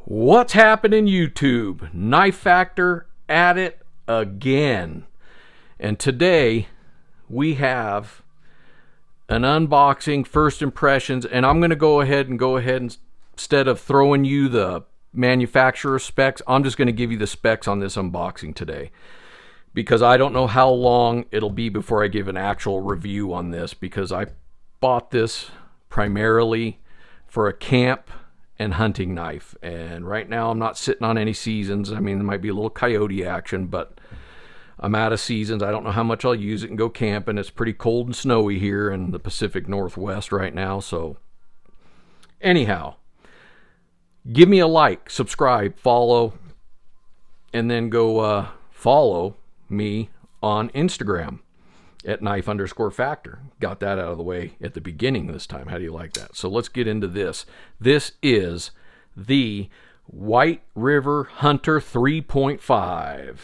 What's happening, YouTube? Knife Factor at it again. And today we have an unboxing, first impressions, and I'm going to go ahead and instead of throwing you the manufacturer specs, I'm just going to give you the specs on this unboxing today. Because I don't know how long it'll be before I give an actual review on this, because I bought this primarily for a camp and hunting knife, and right now I'm not sitting on any seasons. I mean, there might be a little coyote action, but I'm out of seasons. I don't know how much I'll use it and go camping. It's pretty cold and snowy here in the Pacific Northwest right now. So anyhow, give me a like, subscribe, follow, and then go follow me on Instagram at knife_factor. Got that out of the way at the beginning this time. How do you like that? So let's get into this. This is the White River Hunter 3.5.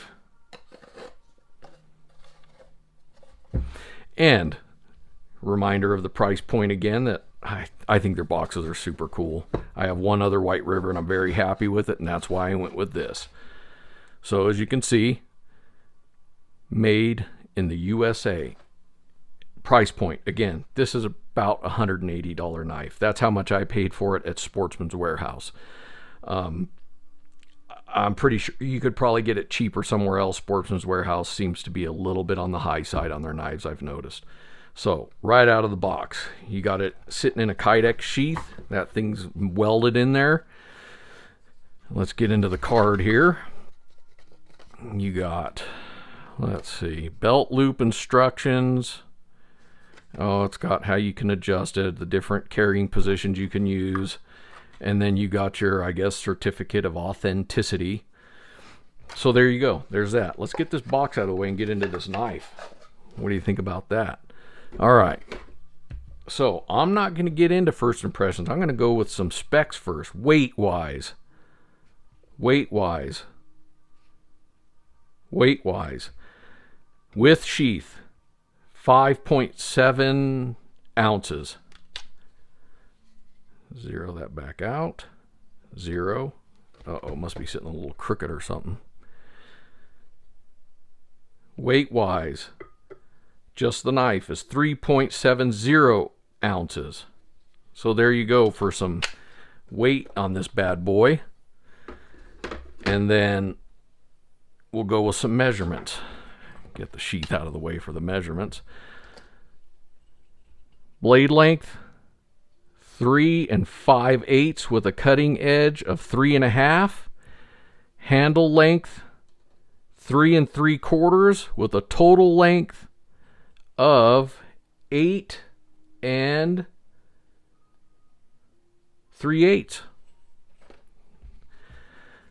And reminder of the price point again, that I think their boxes are super cool. I have one other White River and I'm very happy with it, and that's why I went with this. So as you can see, made in the USA. Price point, again, this is about a $180 knife. That's how much I paid for it at Sportsman's Warehouse. I'm pretty sure you could probably get it cheaper somewhere else. Sportsman's Warehouse seems to be a little bit on the high side on their knives, I've noticed. So right out of the box, you got it sitting in a Kydex sheath. That thing's welded in there. Let's get into the card here. You got, let's see, belt loop instructions. Oh, it's got how you can adjust it, the different carrying positions you can use. And then you got your, I guess, certificate of authenticity. So there you go. There's that. Let's get this box out of the way and get into this knife. What do you think about that? All right. So I'm not going to get into first impressions. I'm going to go with some specs first. Weight-wise. Weight-wise. Weight-wise. With sheath, 5.7 ounces. Zero that back out. Zero. Uh-oh, must be sitting a little crooked or something. Weight-wise, just the knife is 3.70 ounces. So there you go for some weight on this bad boy. And then we'll go with some measurements. Get the sheath out of the way for the measurements. Blade length, 3 5/8 with a cutting edge of 3.5. Handle length, 3 3/4 with a total length of 8 3/8.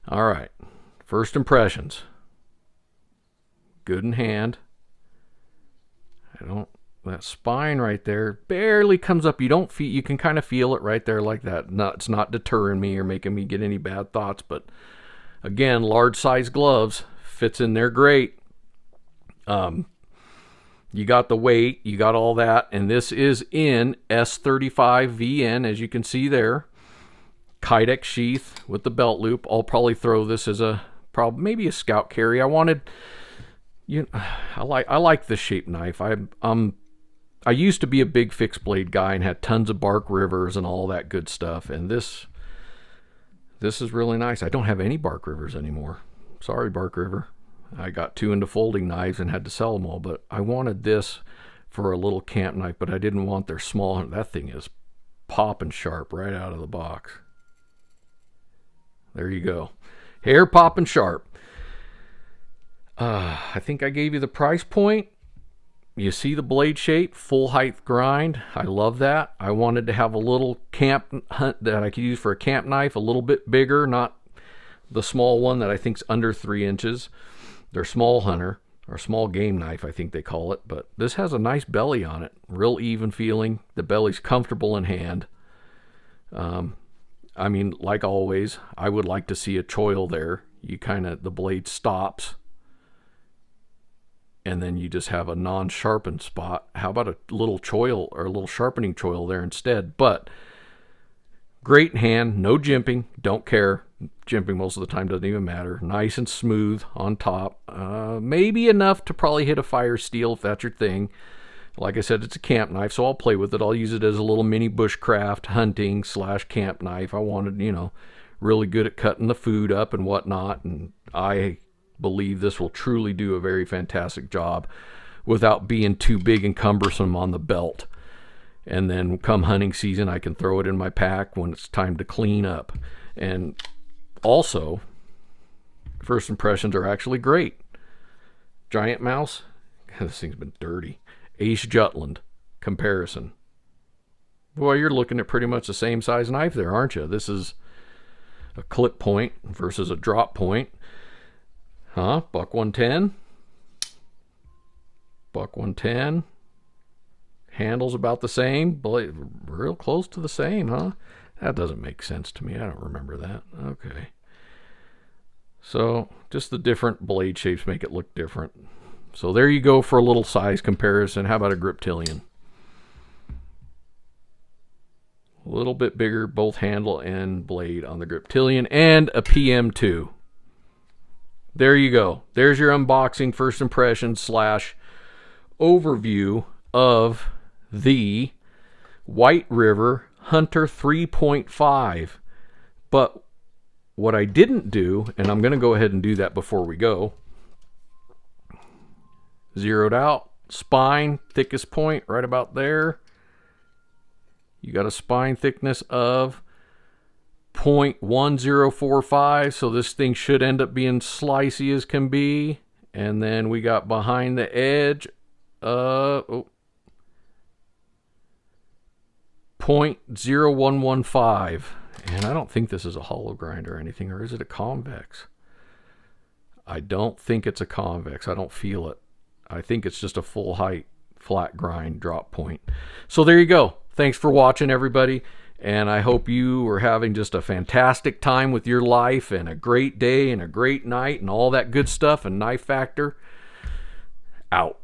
All right, first impressions. Good in hand. That spine right there barely comes up. You don't feel, you can kind of feel it right there like that. It's not deterring me or making me get any bad thoughts, but again, large size gloves, fits in there great. You got the weight, you got all that, and this is in S35VN, as you can see there. Kydex sheath with the belt loop. I'll probably throw this as maybe a scout carry. I like this shaped knife. I used to be a big fixed blade guy and had tons of Bark Rivers and all that good stuff, and this is really nice. I don't have any Bark Rivers anymore. Sorry, Bark River. I got too into folding knives and had to sell them all, but I wanted this for a little camp knife, but I didn't want their small. That thing is popping sharp right out of the box. There you go. Hair popping sharp. I think I gave you the price point. You see the blade shape, full height grind. I love that. I wanted to have a little camp hunt that I could use for a camp knife, a little bit bigger, not the small one that I think's under 3 inches. They're small hunter, or small game knife, I think they call it. But this has a nice belly on it, real even feeling. The belly's comfortable in hand. I mean, like always, I would like to see a choil there. The blade stops, and then you just have a non-sharpened spot. How about a little choil or a little sharpening choil there instead? But great hand, no jimping, don't care. Jimping most of the time, doesn't even matter. Nice and smooth on top. Maybe enough to probably hit a fire steel if that's your thing. Like I said, it's a camp knife, so I'll play with it. I'll use it as a little mini bushcraft hunting / camp knife. I wanted, really good at cutting the food up and whatnot, and I believe this will truly do a very fantastic job without being too big and cumbersome on the belt. And then come hunting season, I can throw it in my pack when it's time to clean up. And also, first impressions are actually great. Giant Mouse, this thing's been dirty. Ace Jutland comparison. Well, you're looking at pretty much the same size knife there, aren't you? This is a clip point versus a drop point. Huh? Buck 110. Buck 110. Handle's about the same. Blade, real close to the same, huh? That doesn't make sense to me. I don't remember that. Okay. So, just the different blade shapes make it look different. So there you go for a little size comparison. How about a Griptilian? A little bit bigger, both handle and blade on the Griptilian, and a PM2. There you go. There's your unboxing, first impression / overview of the White River Hunter 3.5. But what I didn't do, and I'm going to go ahead and do that before we go, zeroed out, spine, thickest point right about there. You got a spine thickness of 0.1045, so this thing should end up being slicey as can be. And then we got behind the edge, 0.0115. And I don't think this is a hollow grind or anything, or is it a convex? I don't think it's a convex. I don't feel it. I think it's just a full height flat grind drop point. So there you go. Thanks for watching, everybody. And I hope you are having just a fantastic time with your life and a great day and a great night and all that good stuff. And Knife Factor out.